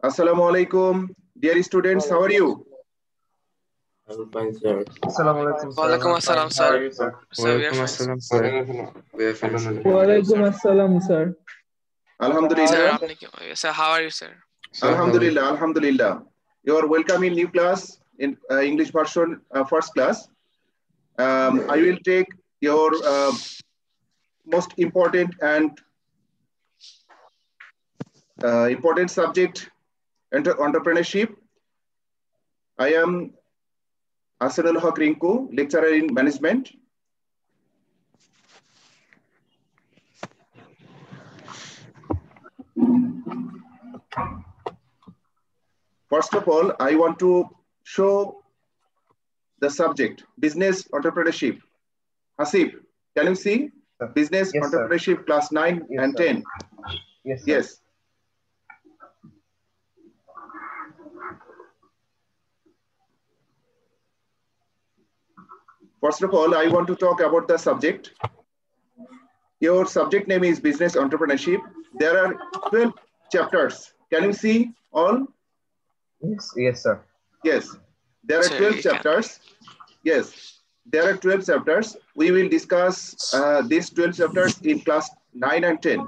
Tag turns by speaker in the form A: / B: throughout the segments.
A: Assalamu alaikum. Dear students, how are you?
B: I'm fine, sir.
C: Assalamu alaikum, sir.
D: Walaikum
C: I'm fine.
D: assalam,
C: How are
D: sir.
C: you, sir?
D: Sir, we are
B: Walaikum
D: fine.
B: assalam, sir. We are fine, sir.
E: Walaikum assalam, sir.
D: Sir,
A: Alhamdulillah.
D: sir, how are you, sir?
B: Sir, how are you?
A: Alhamdulillah. Alhamdulillah. You are welcome in new class in English version first class. I will take your most important and important subject, entrepreneurship. I am Hasanul Haq Rinku, lecturer in management. First of all, I want to show the subject, business entrepreneurship. Hasib, can you see?
C: Sir.
A: Business
C: Yes, sir.
A: entrepreneurship class 9
C: Yes,
A: and
C: sir.
A: 10.
C: Yes, sir.
A: Yes. First of all, I want to talk about the subject. Your subject name is business entrepreneurship. There are 12 chapters. Can you see all?
C: Yes, sir.
A: Yes. There are
D: Sir,
A: 12
D: you can.
A: chapters. Yes. There are 12 chapters. We will discuss these 12 chapters in class 9 and 10.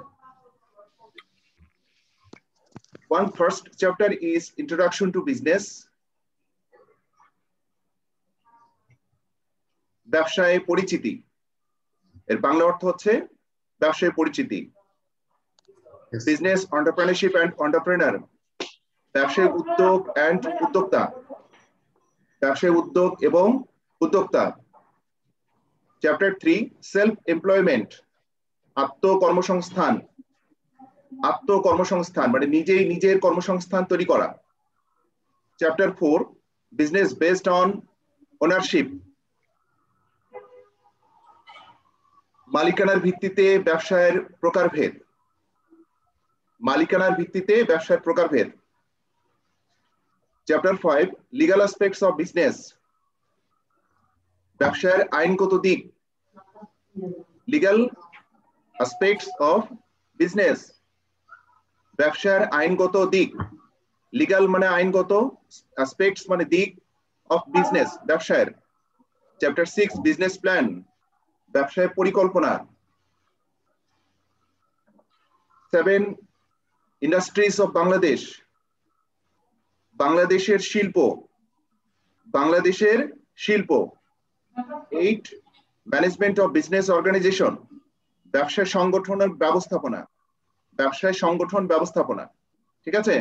A: One first chapter is Introduction to Business. ব্যবসায় পরিচিতি এর বাংলা অর্থ হচ্ছে ব্যবসায় পরিচিতি
B: Yes.
A: Business entrepreneurship and entrepreneur ব্যবসায়িক উদ্যোগ and উদ্যোক্তা ব্যবসায়িক উদ্যোগ এবং উদ্যোক্তা চ্যাপ্টার 3 সেলফ এমপ্লয়মেন্ট আত্মকর্মসংস্থান আত্মকর্মসংস্থান মানে নিজেই নিজের কর্মসংস্থান তৈরি করা chapter 4 business based on ownership মালিকানার ভিত্তিতে ব্যবসায়ের প্রকারভেদ মালিকানার ভিত্তিতে ব্যবসায়ের প্রকারভেদ chapter 5 legal aspects of business ব্যবসায়ের আইনগত দিক লিগ্যাল অ্যাসপেক্টস অফ বিজনেস ব্যবসায়ের আইনগত দিক লিগ্যাল মানে আইনগত অ্যাসপেক্টস মানে দিক অফ বিজনেস ব্যবসায়ের চ্যাপ্টার 6 বিজনেস প্ল্যান ব্যবসায় পরিকল্পনা 7 ইন্ডাস্ট্রিজ অফ বাংলাদেশ বাংলাদেশের শিল্প বাংলাদেশের শিল্প 8 ম্যানেজমেন্ট অফ বিজনেস অর্গানাইজেশন ব্যবসায় সংগঠনের ব্যবস্থাপনা ব্যবসায় সংগঠন ব্যবস্থাপনা ঠিক আছে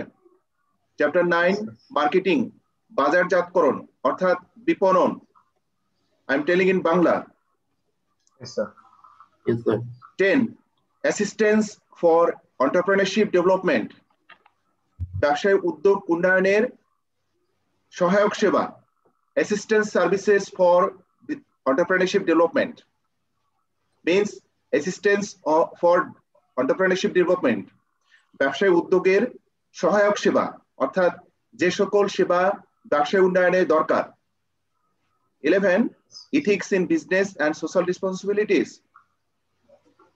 A: চ্যাপ্টার 9 মার্কেটিং বাজারজাতকরণ অর্থাৎ বিপণন I am telling in Bangla
C: Yes, sir.
B: Yes, sir.
A: 10 assistance for entrepreneurship development ব্যবসায় উদ্যোগ উন্নয়নের সহায়ক সেবা assistance services for entrepreneurship development means assistance for entrepreneurship development ব্যবসায় উদ্যোগের সহায়ক সেবা অর্থাৎ যে সকল সেবা ব্যবসায় উন্নয়নে দরকার 11 ethics in business and social responsibilities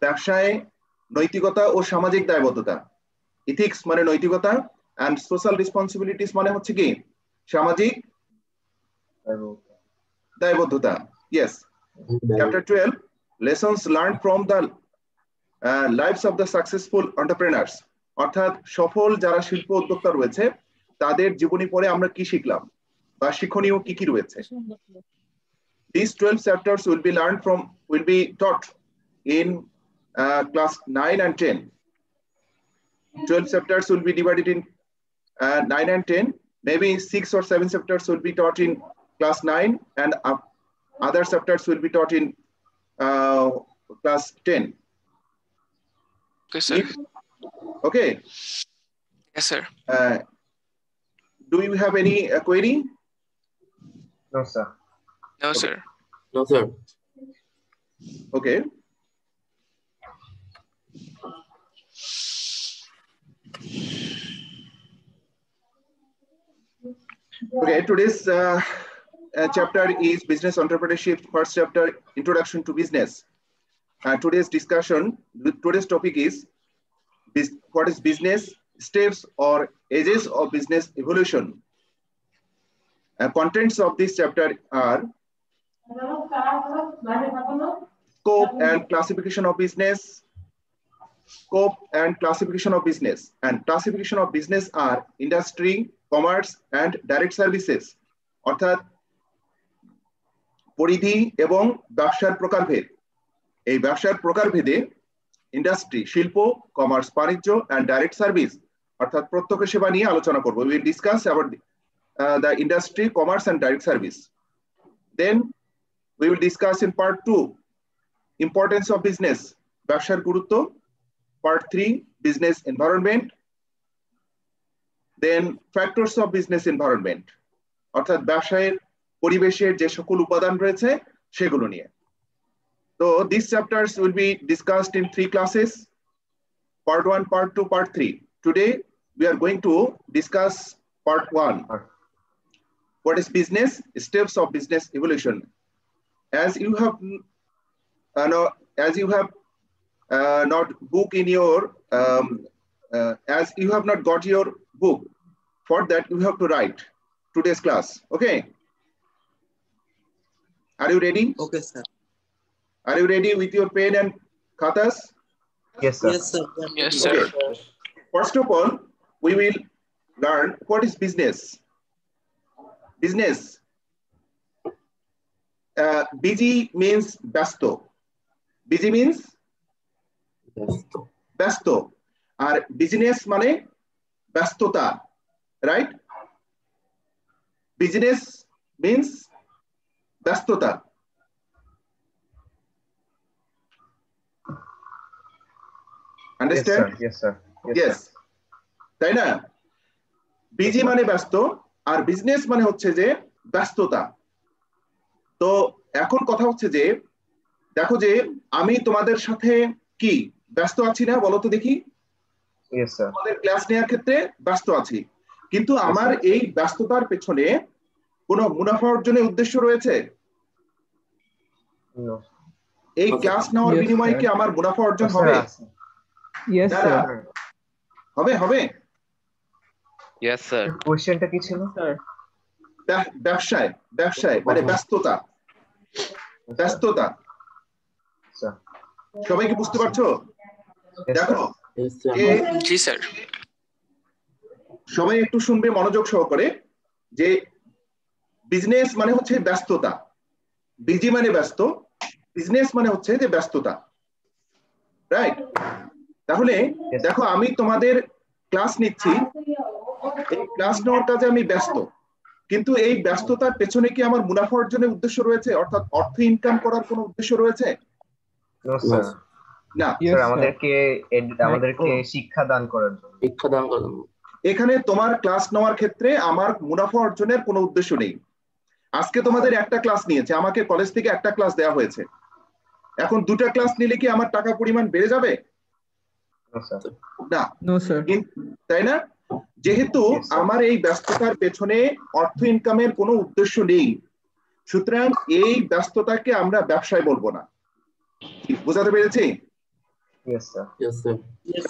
A: ব্যবসায় নৈতিকতা ও সামাজিক দায়বদ্ধতা ethics মানে নৈতিকতা and social responsibilities মানে হচ্ছে কি সামাজিক দায়বদ্ধতা yes chapter 12 lessons learned from the lives of the successful entrepreneurs অর্থাৎ সফল যারা শিল্প উদ্যোক্তা রয়েছে তাদের জীবনী পড়ে আমরা কি শিখলাম বা শিক্ষণীয় কি কি রয়েছে These 12 chapters will be taught in class 9 and 10. 12 chapters will be divided in 9 and 10. Maybe 6 or 7 chapters will be taught in class 9 and other chapters will be taught in class 10.
D: Okay, sir.
A: Okay.
D: Yes, sir.
A: Do you have any query?
C: No, sir.
D: No,
A: Okay.
D: sir.
B: No, sir.
A: Okay. Okay, today's chapter is business entrepreneurship. First chapter, introduction to business. Today's topic is what is business, steps or ages of business evolution. Contents of this chapter are scope and classification of business. Scope and classification of business. And classification of business are industry, commerce, and direct services. অর্থাৎ পরিধি এবং ব্যবসার প্রকারভেদ। এই ব্যবসার প্রকারভেদে industry, শিল্প, commerce, বাণিজ্য and direct service অর্থাৎ প্রত্যক্ষ সেবা নিয়ে আলোচনা করব। We will discuss about the industry, commerce, and direct service. Then we will discuss in part 2 importance of business, ব্যবসার গুরুত্ব, part 3 business environment, then factors of business environment অর্থাৎ ব্যবসায়ের পরিবেশের যে সকল উপাদান রয়েছে সেগুলো নিয়ে। So these chapters will be discussed in 3 classes, part 1, part 2, part 3. Today we are going to discuss part 1. What is business? Steps of business evolution. As you have not book in your as you have not got your book, for that you have to write today's class. Okay, are you ready?
F: Okay, sir.
A: Are you ready with your pen and khatas?
C: Yes, sir.
F: Yes, sir.
D: Yes, sir.
A: Okay. First of all, we will learn what is business. Business. Busy means basto. Busy means basto. Our business mane bastota, right? Business means bastota. Understand?
C: Yes, sir.
A: Yes. তাই না? Busy মানে ব্যস্ত আর business মানে হচ্ছে যে ব্যস্ততা। তো এখন কথা হচ্ছে যে দেখো যে আমি তোমাদের সাথে কি ব্যস্ত আছি না বলো তো দেখি?
C: Yes, sir.
A: আমাদের ক্লাস নেওয়ার ক্ষেত্রে ব্যস্ত আছি, কিন্তু আমার এই ব্যস্ততার পেছনে কোনো মুনাফা অর্জনের উদ্দেশ্য রয়েছে?
C: No.
A: এই ক্লাস নেওয়ার
E: Yes,
A: বিনিময়ে
E: sir.
A: কি আমার মুনাফা অর্জন হবে?
E: Yes,
A: না,
E: sir.
A: না। হবে?
B: Yes, sir.
C: কোশ্চেনটা কি ছিল?
E: Sir.
A: ব্যবসায় মানে ব্যস্ততা।
C: Sir.
A: সবাই কি বুঝতে পারছো?
C: Yes,
A: দেখো
C: sir.
A: যে
D: জি স্যার।
A: সবাই একটু শুনবে মনোযোগ সহকারে যে বিজনেস মানে হচ্ছে ব্যস্ততা, বিজি মানে ব্যস্ত, বিজনেস মানে হচ্ছে যে ব্যস্ততা, রাইট? তাহলে দেখো আমি তোমাদের ক্লাস নিচ্ছি, এই ক্লাস নেওয়ার কাজে আমি ব্যস্ত, কিন্তু এই ব্যস্ততার পেছনে কি আমার মুনাফা অর্জনের উদ্দেশ্য রয়েছে, অর্থাৎ অর্থ ইনকাম করার কোনো উদ্দেশ্য রয়েছে?
C: No, sir.
A: না।
E: Yes,
C: sir
E: sir.
C: আমাদেরকে শিক্ষা দান করার জন্য।
A: এখানে তোমার ক্লাস নেওয়ার ক্ষেত্রে আমার মুনাফা অর্জনের কোনো উদ্দেশ্য নেই। আজকে তোমাদের একটা ক্লাস নিয়েছে, আমাকে কলেজ থেকে একটা ক্লাস দেওয়া হয়েছে, এখন 2টা ক্লাস নিলে কি আমার টাকা পরিমাণ বেড়ে যাবে?
C: No, sir.
A: না।
E: No, sir.
A: তাই না? যেহেতু আমার এই ব্যস্ততার পেছনে অর্থ ইনকামের কোনো উদ্দেশ্য নেই, সুতরাং এই ব্যস্ততাকে আমরা ব্যবসায় বলবো না। বুঝাতে পেরেছি?
C: Yes, sir.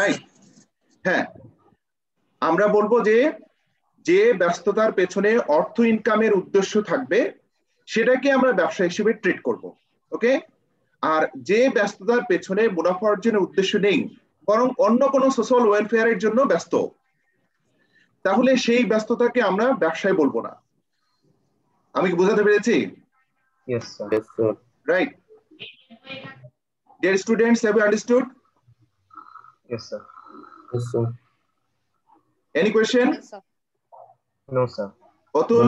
A: রাইট? হ্যাঁ, আমরা বলবো যে ব্যস্ততার পেছনে অর্থ ইনকামের উদ্দেশ্য থাকবে সেটাকে আমরা ব্যবসা হিসেবে ট্রিট করব। ওকে? আর যে ব্যস্ততার পেছনে মুনাফা অর্জনের উদ্দেশ্য নেই, বরং অন্য কোনো সোশ্যাল ওয়েলফেয়ারের জন্য ব্যস্ত, তাহলে সেই ব্যস্ততাকে আমরা ব্যবসায় বলবো না। আমি কি বোঝাতে পেরেছি?
C: Yes, sir.
A: Right. Dear students, have you understood?
C: Yes, sir.
A: Any question?
C: No, sir.
A: Atul?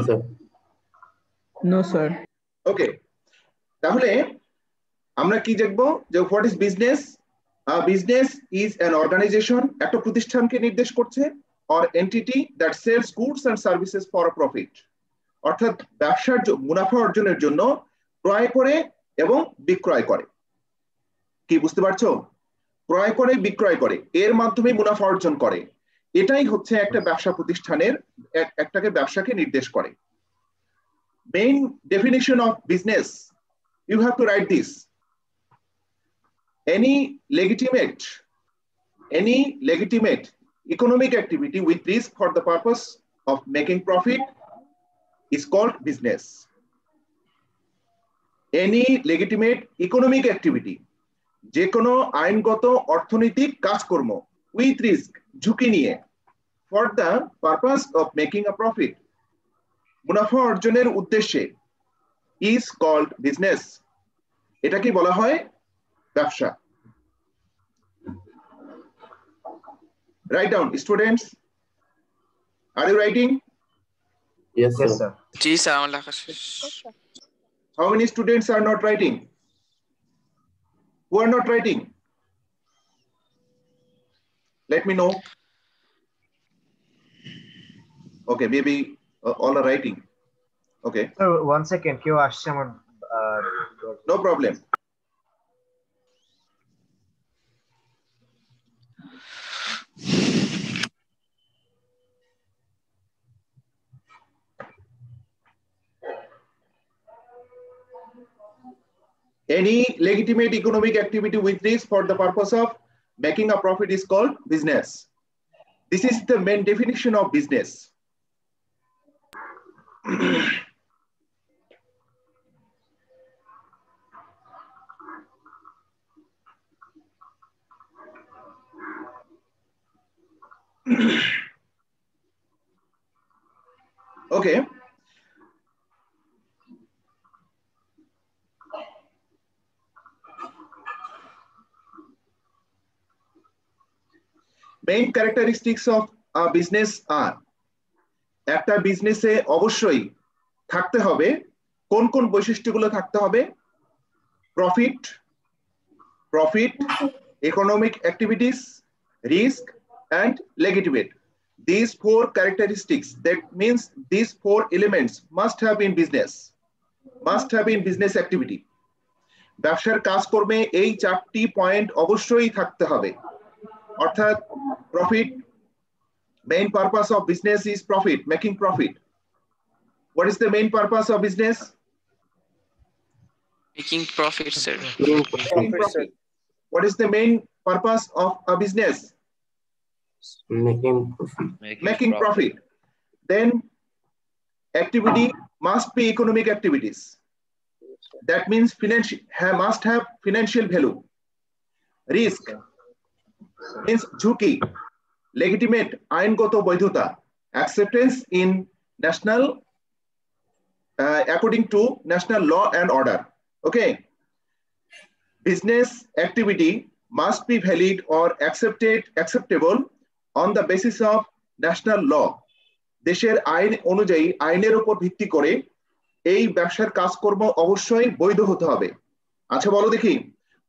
E: No, sir.
A: Okay. তাহলে আমরা কি দেখব যে what is business? Business is an organization, একটা প্রতিষ্ঠানকে নির্দেশ করছে, or entity that sells goods and services for a profit. অর্থাৎ ব্যবসার মুনাফা অর্জনের জন্য ক্রয় করে এবং বিক্রয় করে। কি বুঝতে পারছো? ক্রয় করে বিক্রয় করে, এর মাধ্যমে মুনাফা অর্জন করে, এটাই হচ্ছে একটা ব্যবসা প্রতিষ্ঠানের ব্যবসাকে নির্দেশ করে। Main definition of business, you have to write this. Any legitimate economic activity with risk for the purpose of making profit is called business. Any legitimate economic activity, যে কোনো আইনগত অর্থনৈতিক কাজকর্ম with risk, ঝুঁকি নিয়ে, for the purpose of making a profit, মুনাফা অর্জনের উদ্দেশ্যে, is called business. এটা কি বলা হয়? ব্যবসা. Write down, students. Are you writing?
C: Yes, sir.
D: G sir আমার লেখা শেষ।
A: How many students are not writing? Who are not writing? Let me know. Okay, maybe all are writing. Okay.
C: Sir, 1 second. কেউ আসছে আমার
A: No problem. Any legitimate economic activity with risk for the purpose of making a profit is called business. This is the main definition of business. Okay. Main characteristics of a business are, একটা বিজনেসে অবশ্যই থাকতে হবে কোন কোন বৈশিষ্ট্যগুলো থাকতে হবে? Profit, economic activities, risk, and legitimate. These four characteristics, that means these four elements must have in business activity. ব্যবসার কাজকর্মে এই চারটি পয়েন্ট অবশ্যই থাকতে হবে। অর্থাৎ profit, main purpose of business is profit, making profit. What is the main purpose of business?
D: Making profit, sir.
A: Making profit. What is the main purpose of a business? Making profit. Then activity must be economic activities. That means must have financial value. Risk means ঝুঁকি. Legitimate, আইনগত বৈধতা, acceptance in national according to national law and order. Okay. Business activity must be valid or acceptable on the basis of national law. দেশের আইন অনুযায়ী, আইনের উপর ভিত্তি করে এই ব্যবসার কাজকর্ম অবশ্যই বৈধ হতে হবে। আচ্ছা বলো দেখি,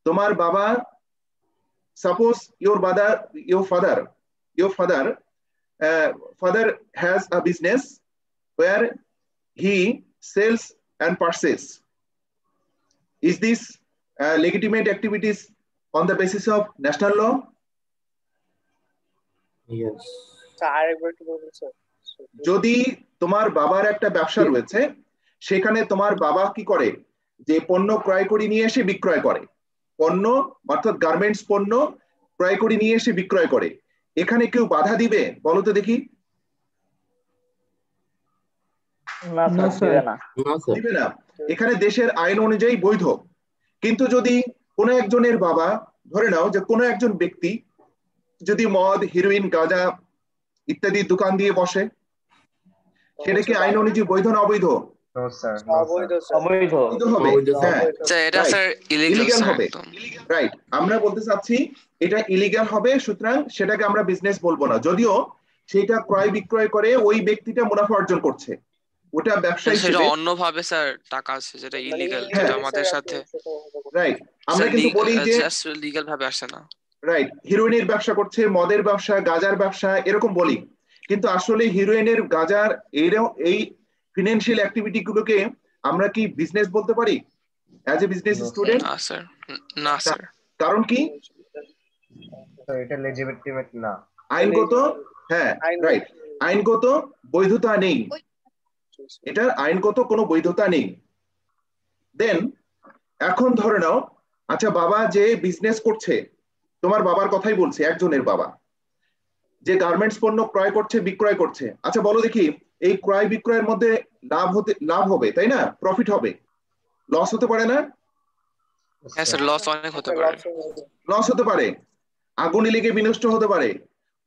A: তোমার বাবা, suppose your father has a business where he sells and purchases. Is this legitimate activities on the basis of national law?
C: Yes.
A: যদি তোমার বাবার একটা ব্যবসা রয়েছে, সেখানে তোমার বাবা কি করে, যে পণ্য ক্রয় করে নিয়ে এসে বিক্রয় করে, পণ্য অর্থাৎ গার্মেন্টস পণ্য ক্রয় করে নিয়ে এসে বিক্রয় করে, এখানে কেউ বাধা দিবে? বলো তো দেখি। দিবে না। এখানে দেশের আইন অনুযায়ী বৈধ। কিন্তু যদি কোনো একজনের বাবা, ধরে নাও যে কোনো একজন ব্যক্তি যদি মদ, হিরোইন, গাঁজা ইত্যাদি দোকান দিয়ে বসে, সেটা কি আইন অনুযায়ী বৈধ না অবৈধ? ইলিগ্যাল হবে। রাইট, আমরা বলতে চাচ্ছি এটা ইলিগ্যাল হবে, সুতরাং সেটাকে আমরা বিজনেস বলবো না। যদিও সেটা ক্রয় বিক্রয় করে ওই ব্যক্তিটা মুনাফা অর্জন করছে, ওটা ব্যবসা হিসেবে
D: অন্যভাবে স্যার টাকা আছে যেটা ইলিগ্যাল, যেটা আমাদের সাথে।
A: রাইট, আমরা কিন্তু বলি যে
D: লিগ্যাল ভাবে আসে না।
A: রাইট, হিরোইনের ব্যবসা করছে, মদের ব্যবসা, গাঁজার ব্যবসা, এরকম বলি। কিন্তু আসলে হিরোইনের, গাঁজার এই ফিনান্সিয়াল অ্যাক্টিভিটি গুলোকে আমরা কি বিজনেস বলতে পারি অ্যাজ এ বিজনেস স্টুডেন্ট?
D: না স্যার, না স্যার।
A: কারণ কি?
C: এটা লেজিটিমেট না,
A: আইনগত, হ্যাঁ রাইট, আইনগত বৈধতা নেই, এটার আইনগত কোনো বৈধতা নেই। দেন এখন ধরে নাও, আচ্ছা বাবা যে বিজনেস করছে, তোমার বাবার কথাই বলছে, একজনের বাবা, যে গার্মেন্টস পণ্য ক্রয় করছে বিক্রয় করছে, আচ্ছা বলো দেখি এই ক্রয় বিক্রয়ের মধ্যে লাভ হবে তাই না, প্রফিট হবে, লস হতে পারে না?
D: হ্যাঁ স্যার, লস অনেক হতে পারে।
A: লস হতে পারে, আগুনে লেগে বিনষ্ট হতে পারে,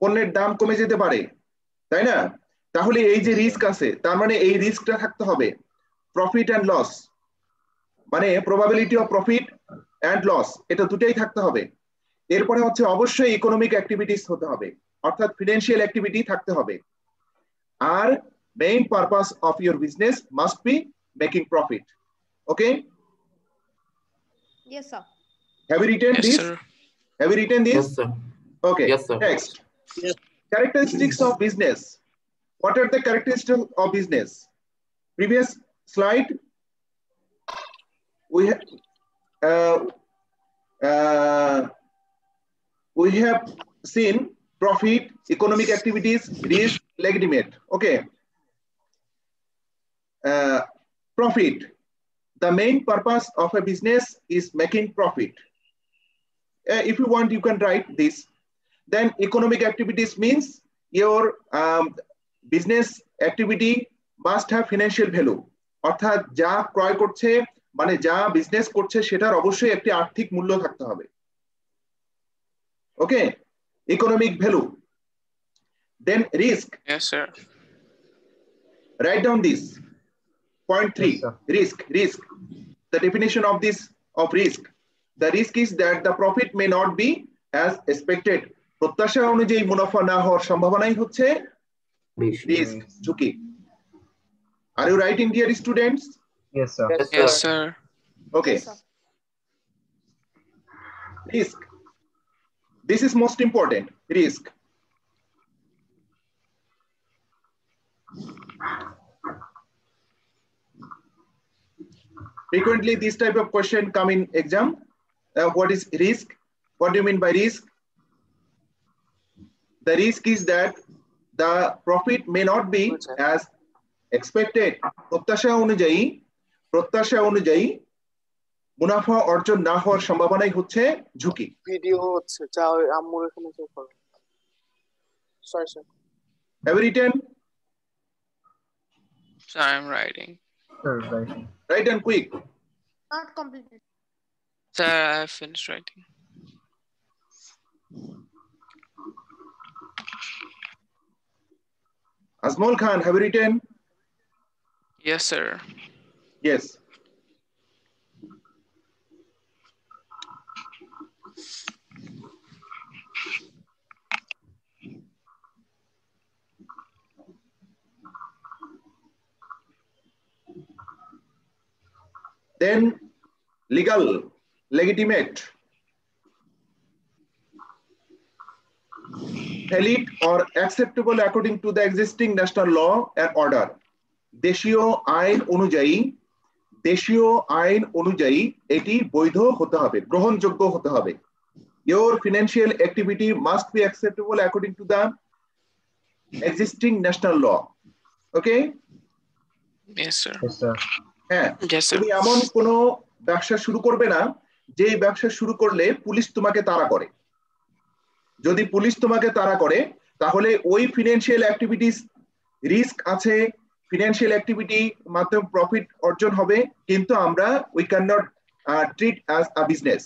A: পণ্যের দাম কমে যেতে পারে, তাই না? তাহলে এই যে রিস্ক আছে, তার মানে এই রিস্কটা থাকতে হবে, প্রফিট এন্ড লস, মানে probability of profit and loss, এটা দুটাই থাকতে হবে। এরপরে হচ্ছে অবশ্যই ইকোনমিক অ্যাক্টিভিটিস হতে হবে, অর্থাৎ ফিনান্সিয়াল অ্যাক্টিভিটি থাকতে হবে। আর main purpose of your business must be making profit. Okay?
F: Yes, sir.
A: Have you written
D: Yes,
A: this?
D: sir.
A: Have you written this?
G: Yes, sir.
A: Okay.
G: Yes, sir.
A: Next. Characteristics of business. What are the characteristics of business? Previous slide, we have seen profit, economic activities, risk, legitimate. Okay. Profit. The main purpose of a business is making profit. If you want, you can write this. Then economic activities means your business activity must have financial value. অর্থাৎ যা ক্রয় করছে মানে যা business করছে সেটার অবশ্যই একটি আর্থিক মূল্য থাকতে হবে। Okay? Economic value. Then risk.
D: Yes, sir.
A: Write down this. Point 3.
C: Yes, sir.
A: Risk. The definition of this of risk. The risk is that the profit may not be as expected. প্রত্যাশা অনুযায়ী মুনাফা না হওয়ার সম্ভাবনাই হচ্ছে risk, ঝুঁকি। Are you writing, dear students?
C: Yes, sir.
D: Yes, sir.
A: Okay.
F: Yes, sir.
A: Risk. This is most important. Risk. Frequently, this type of question come in exam. What is risk? What do you mean by risk? The risk is that the profit may not be as expected. প্রত্যাশা অনুযায়ী মুনাফা অর্জন না হওয়ার সম্ভাবনাই হচ্ছে ঝুঁকি।
H: Video হচ্ছে, যা আম্মুর এখানে চেক করো। Sorry sir.
A: Have you written?
D: Sir, I'm writing.
C: Sir, right.
A: Write and quick.
F: Not completed.
D: Sir, I have finished writing.
A: Azmol Khan, have you written?
D: Yes, sir.
A: Yes. Then legal, legitimate, valid or acceptable according to the existing national law and order. দেশীয় আইন অনুযায়ী এটি বৈধ হতে হবে, গ্রহণযোগ্য হতে হবে। Your financial activity must be acceptable according to the existing national law. Okay?
D: Yes, sir.
C: Yes, sir.
A: হ্যাঁ,
D: Yes, sir.
A: তুমি এমন কোনো ব্যবসা শুরু করবে না যে ব্যবসা শুরু করলে পুলিশ তোমাকে তাড়া করে। যদি পুলিশ তোমাকে তাড়া করে তাহলে ওই ফিনান্সিয়াল অ্যাক্টিভিটিস রিস্ক আছে, ফিনান্সিয়াল অ্যাক্টিভিটি মাধ্যমে প্রফিট অর্জন হবে, কিন্তু আমরা we can not treat as a business.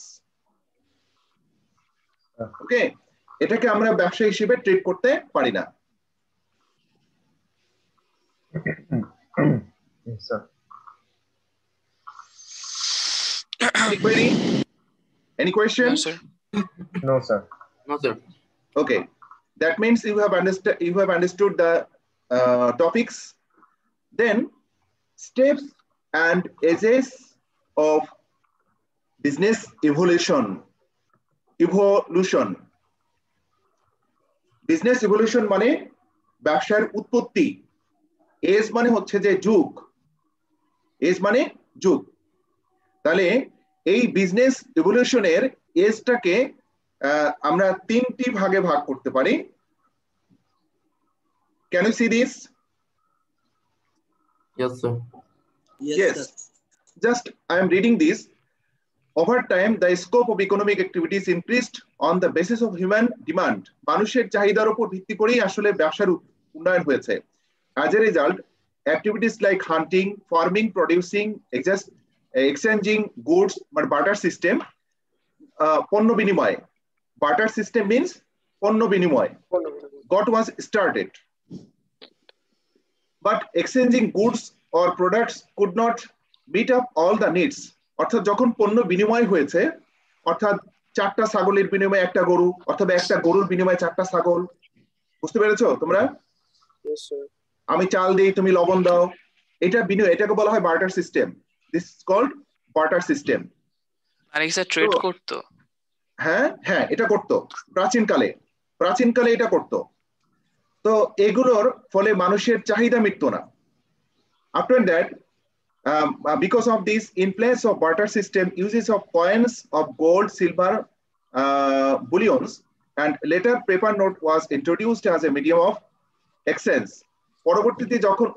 A: Okay? এটাকে আমরা ব্যবসা হিসেবে ট্রিট করতে পারি না।
C: Yes, sir.
A: Any query? Any question?
D: No, sir.
C: No, sir.
G: No, sir.
A: Okay, that means you have understood the topics. Then steps and ages of business evolution. Business evolution মানে ব্যবসার উৎপত্তি, এজ মানে হচ্ছে যে যুগ, এজ মানে যুগ। তাহলে এই বিজনেস ইভলিউশনের এজটাকে আমরা তিনটি ভাগে ভাগ করতে পারি। Can you see this?
G: Yes, sir.
A: Yes. Just I am reading this. Over time, the scope of economic activities increased on the basis of human demand. মানুষের চাহিদার উপর ভিত্তি করেই আসলে ব্যবসার উন্নয়ন হয়েছে. As a result, activities like hunting, farming, producing, exchanging goods, but barter system, পণ্য বিনিময়. Barter system means পণ্য বিনিময়. Got was started. But exchanging goods or products could not meet up all the needs. অর্থাৎ যখন পণ্য বিনিময় হয়েছে, অর্থাৎ 4টা ছাগলের বিনিময়ে একটা গরু, অথবা একটা গরুর বিনিময়ে 4টা ছাগল, বুঝতে পেরেছো তোমরা? আমি চাল দিই, তুমি লবণ দাও, এটা বিনিময়, এটাকে বলা হয় barter system. This is called barter system.
D: আর এক্সা ট্রেড করতো।
A: হ্যাঁ হ্যাঁ, এটা করতো প্রাচীনকালে এটা করতো. তো এগুলোর ফলে মানুষের চাহিদা মিটতো না. After that, because of this, in place of barter system, uses of coins of gold, silver, bullions, and later paper note was introduced as a medium of exchange. পরবর্তীতে যখন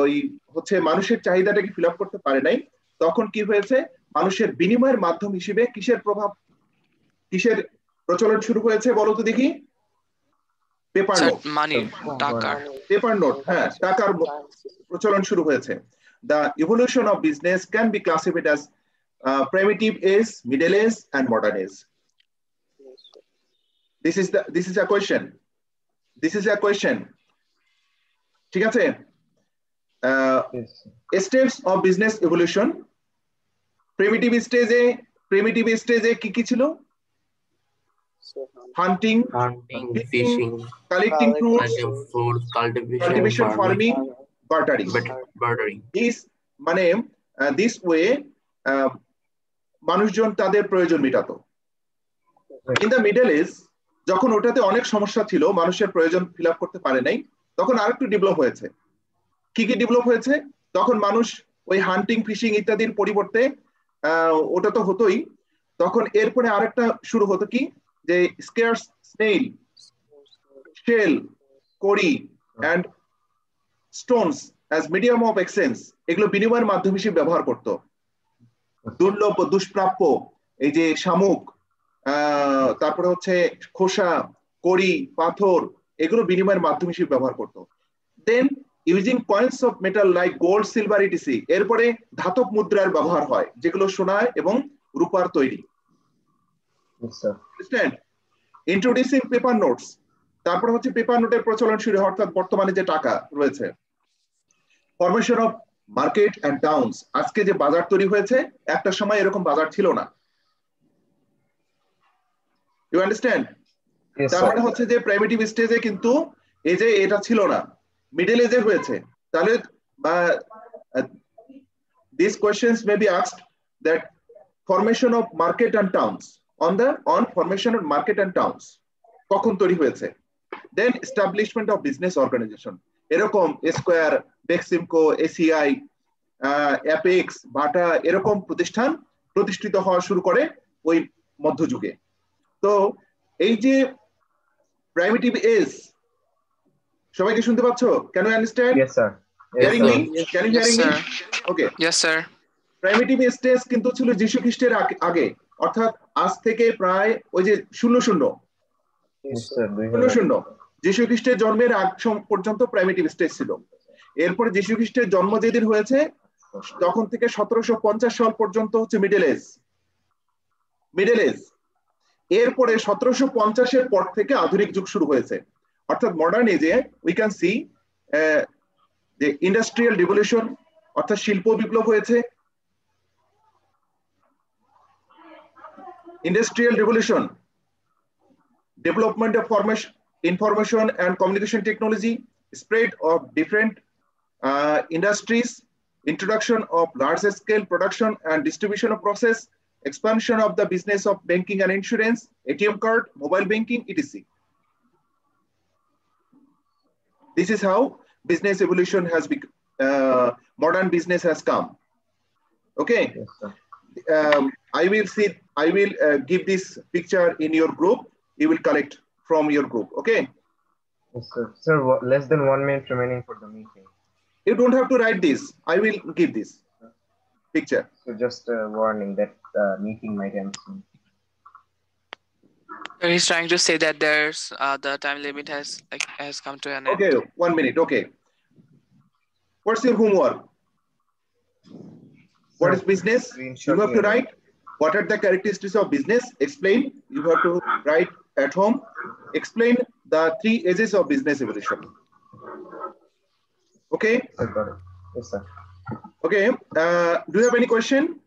A: ওই হচ্ছে মানুষের চাহিদাটাকে ফিল আপ করতে পারে নাই, তখন কি হয়েছে, মানুষের বিনিময়ের মাধ্যম হিসেবে কিসের প্রচলন শুরু হয়েছে বলো তো দেখি? পেপার নোট,
D: মানি, টাকা,
A: পেপার নোট, হ্যাঁ, টাকার প্রচলন শুরু হয়েছে. The evolution of business can be classified as primitive age, middle age, and modern age. This is a question. ঠিক আছে? Steps of business evolution. Primitive stage কি ছিল? Hunting, fishing, collecting fruits, cultivation, farming, bartering. This way মানুষজন তাদের প্রয়োজন মেটাতো. In the middle age, যখন ওটাতে অনেক সমস্যা ছিল, মানুষের প্রয়োজন ফিল আপ করতে পারে নাই, তখন আরেকটু ডেভেলপ হয়েছে. কি ডেভেলপ হয়েছে? তখন মানুষ ওই হান্টিং, ফিশিং ইত্যাদির পরিবর্তে, ওটা তো হতোই, তখন এরপরে আরেকটা শুরু হতো কি, যে স্কেয়ার্স স্নেইল, শেল, কড়ি and stones as medium of exchange, এগুলো বিনিময়ের মাধ্যম হিসেবে ব্যবহার করত. দুর্লভ, দুষ্প্রাপ্য, এই যে শামুক, তারপরে হচ্ছে খোসা, কড়ি, পাথর, এগুলো বিনিময়ের মাধ্যম হিসেবে ব্যবহার করত. Then using coins of metal like gold, silver, ETC, এরপরে ধাতব মুদ্রার ব্যবহার হয়, যেগুলো সোনা এবং রূপার তৈরি. ইন্ট্রোডিউসিং পেপার নোটস, তারপরে হচ্ছে পেপার নোটের প্রচলন শুরু হয়, অর্থাৎ বর্তমানে যে টাকা রয়েছে. Formation of market and towns, আজকে যে বাজার তৈরি হয়েছে, একটা সময় এরকম বাজার ছিল না. You understand? তারপরে হচ্ছে যে প্রাইমিটিভ স্টেজে কিন্তু এই যে এটা ছিল না, মিডল এজে হয়েছে. তাহলে these questions may be asked that formation of market and towns, on formation of market and towns কখন তৈরি হয়েছে. Then establishment of business organization, এরকম স্কয়ার, বেক্সিমকো, এসিআই, অ্যাপেক্স, বাটা, এরকম প্রতিষ্ঠিত হওয়া শুরু করে ওই মধ্যযুগে. তো এই যে প্রাইমিটিভ এজ, সবাইকে শুনতে পাচ্ছ? Can you understand?
C: Yes sir.
A: Hearing me? Can you hearing me? Okay.
D: Yes sir.
A: Primitive stage কিন্তু ছিল যীশু খ্রিস্টের আগে, অর্থাৎ আজ থেকে প্রায় ওই যে 00 যীশু খ্রিস্টের জন্মের আগ পর্যন্ত প্রাইমিটিভ স্টেজ ছিল. এরপরে যীশু খ্রিস্টের জন্ম যেদিন হয়েছে, তখন থেকে 1750 সাল পর্যন্ত হচ্ছে মিডল এজ. এরপরে 1750 পর থেকে আধুনিক যুগ শুরু হয়েছে, অর্থাৎ মডার্ন এজে উই ক্যান সি যে ইন্ডাস্ট্রিয়াল রিভলিউশন, অর্থাৎ শিল্প বিপ্লব হয়েছে. Industrial revolution, development of information and communication technology, spread of different industries, introduction of large scale production and distribution of process, expansion of the business of banking and insurance, ATM card, mobile banking, etc. This is how business evolution has become, modern business has come. Okay.
C: Yes, sir.
A: I will give this picture in your group. You will collect from your group. Okay.
C: Yes, sir. Sir, less than 1 minute remaining for the meeting.
A: You don't have to write this. I will give this. picture.
C: So just a warning that meeting might end soon.
D: He's trying to say that there's the time limit has come to an end.
A: Okay, 1 minute. Okay. What's your homework? What is business? You have to write. What are the characteristics of business? Explain. You have to write at home. Explain the 3 ages of business evolution. Okay.
C: Yes, sir.
A: Okay. Do you have any question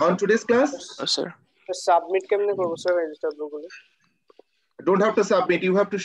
A: on today's class?
D: No, sir.
H: Submit কেমনে করব sir register গুলো?
A: Don't have to submit. You have to